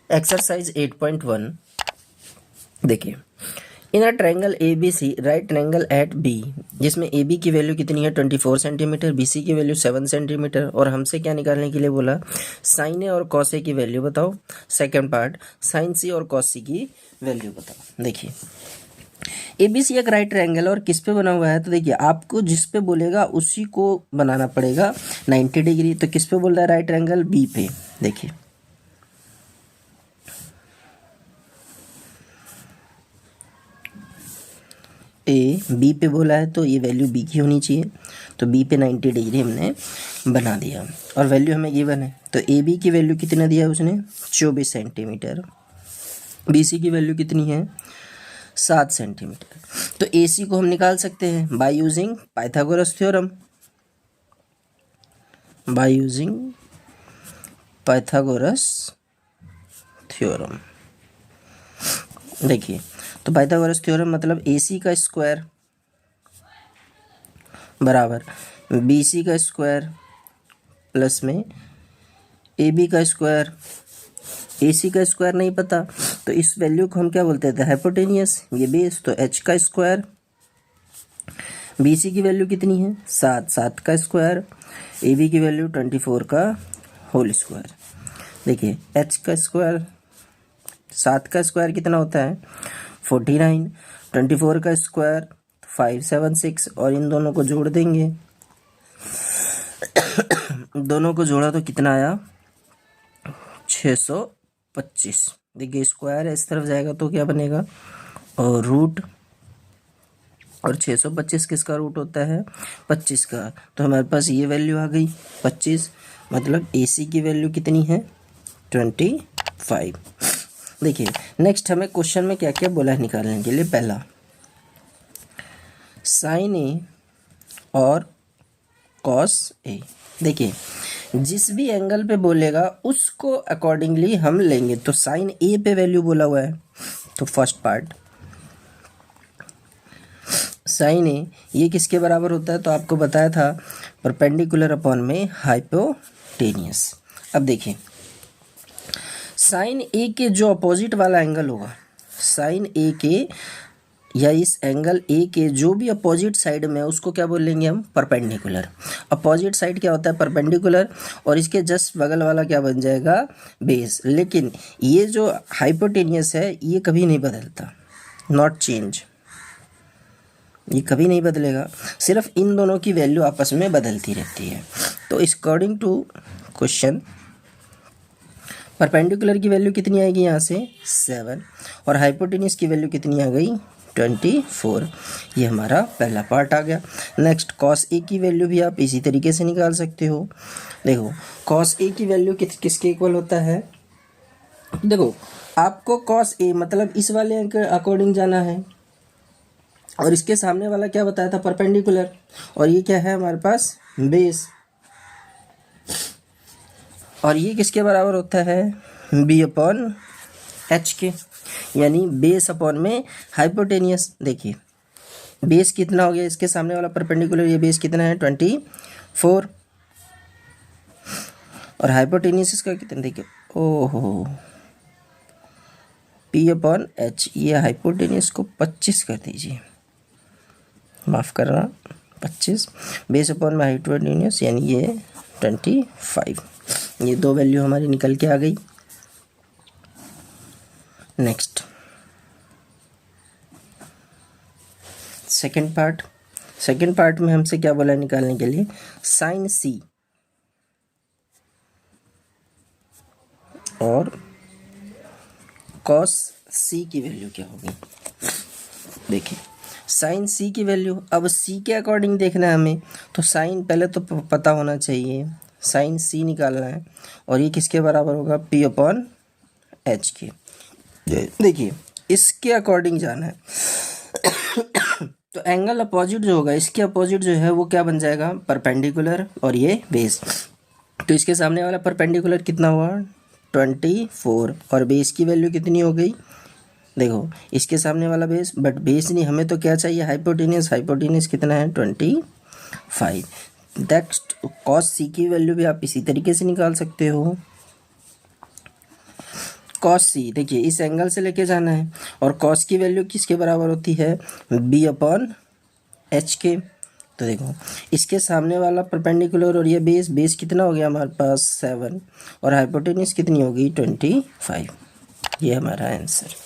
Exercise 8.1 देखिए, in a triangle A B C right triangle at B, जिसमें A B की value कितनी है 24 सेंटीमीटर, बी सी की वैल्यू 7 सेंटीमीटर, और हमसे क्या निकालने के लिए बोला, साइन ए और कॉस ए की वैल्यू बताओ। सेकंड पार्ट, साइन सी और कॉस सी की वैल्यू बताओ। देखिए, ए बी सी एक राइट ट्रायंगल और किस पे बना हुआ है, तो देखिए आपको जिस पे बोलेगा उसी को बनाना पड़ेगा 90 डिग्री। तो किस पे बोल रहा है, राइट ट्रायंगल बी पे। देखिए ए बी पे बोला है तो ये वैल्यू बी की होनी चाहिए, तो बी पे 90 डिग्री हमने बना दिया और वैल्यू हमें गिवन है। तो ए बी की वैल्यू कितना दिया है उसने, 24 सेंटीमीटर। बी सी की वैल्यू कितनी है, 7 सेंटीमीटर। तो ए सी को हम निकाल सकते हैं by using Pythagoras theorem, by using Pythagoras theorem. देखिए, तो पाइथागोरस थ्योरम मतलब ए सी का स्क्वायर बराबर बी सी का स्क्वायर प्लस में ए बी का स्क्वायर। ए सी का स्क्वायर नहीं पता तो इस वैल्यू को हम क्या बोलते थे, हाइपोटेनियस, ये बेस, तो एच का स्क्वायर। बी सी की वैल्यू कितनी है, 7, 7 का स्क्वायर। ए बी की वैल्यू 24 का होल स्क्वायर। देखिए एच का स्क्वायर, 7 का स्क्वायर कितना होता है 49, 24 का स्क्वायर 576, और इन दोनों को जोड़ देंगे। दोनों को जोड़ा तो कितना आया 625। देखिए स्क्वायर इस तरफ जाएगा तो क्या बनेगा, और रूट, और 625 किसका रूट होता है 25 का, तो हमारे पास ये वैल्यू आ गई 25। मतलब ए सी की वैल्यू कितनी है 25। देखिए नेक्स्ट हमें क्वेश्चन में क्या क्या बोला है निकालने के लिए। पहला, साइन ए और कॉस ए। देखिए जिस भी एंगल पे बोलेगा उसको अकॉर्डिंगली हम लेंगे। तो साइन ए पे वैल्यू बोला हुआ है, तो फर्स्ट पार्ट साइन ए ये किसके बराबर होता है, तो आपको बताया था परपेंडिकुलर अपॉन में हाइपोटेनियस। अब देखिए साइन ए के जो अपोजिट वाला एंगल होगा, साइन ए के या इस एंगल ए के जो भी अपोजिट साइड में है उसको क्या बोलेंगे हम, परपेंडिकुलर। अपोजिट साइड क्या होता है परपेंडिकुलर, और इसके जस्ट बगल वाला क्या बन जाएगा बेस। लेकिन ये जो हाइपोटेनियस है ये कभी नहीं बदलता, नॉट चेंज, ये कभी नहीं बदलेगा, सिर्फ इन दोनों की वैल्यू आपस में बदलती रहती है। तो अकॉर्डिंग टू क्वेश्चन परपेंडिकुलर की वैल्यू कितनी आएगी यहाँ से 7, और हाइपोटेनियस की वैल्यू कितनी आ गई 24। ये हमारा पहला पार्ट आ गया। नेक्स्ट कॉस ए की वैल्यू भी आप इसी तरीके से निकाल सकते हो। देखो कॉस ए की वैल्यू किसके इक्वल होता है, देखो आपको कॉस ए मतलब इस वाले के अकॉर्डिंग जाना है, और इसके सामने वाला क्या बताया था परपेंडिकुलर, और ये क्या है हमारे पास बेस, और ये किसके बराबर होता है बी अपॉन एच के, यानी बेस अपॉन में हाइपोटेनियस। देखिए बेस कितना हो गया, इसके सामने वाला परपेंडिकुलर ये बेस कितना है 24, और हाइपोटेनियस इसका कितना, देखिए ओहो पी अपॉन एच, ये हाइपोटेनियस को 25 कर दीजिए, माफ़ करना 25, बेस अपॉन में हाइपोटेनियस यानी ये 25। ये दो वैल्यू हमारी निकल के आ गई। नेक्स्ट सेकंड पार्ट में हमसे क्या बोला निकालने के लिए, साइन सी और कॉस सी की वैल्यू क्या होगी। देखिए साइन सी की वैल्यू, अब सी के अकॉर्डिंग देखना है हमें, तो साइन पहले तो पता होना चाहिए, साइन सी निकालना है, और ये किसके बराबर होगा पी अपॉन एच के। देखिए इसके अकॉर्डिंग जाना है तो एंगल अपोजिट जो होगा इसके अपोजिट जो है वो क्या बन जाएगा परपेंडिकुलर, और ये बेस। तो इसके सामने वाला परपेंडिकुलर कितना हुआ 24, और बेस की वैल्यू कितनी हो गई, देखो इसके सामने वाला बेस, बट बेस नहीं, हमें तो क्या चाहिए हाइपोटेनियस, हाइपोटेनियस कितना है 25। नेक्स्ट कॉस सी की वैल्यू भी आप इसी तरीके से निकाल सकते हो। कॉस सी, देखिए इस एंगल से लेके जाना है और कॉस की वैल्यू किसके बराबर होती है, बी अपॉन एच के। तो देखो इसके सामने वाला परपेंडिकुलर और ये बेस, बेस कितना हो गया हमारे पास 7 और हाइपोटेन्यूज कितनी होगी 25। ये हमारा आंसर।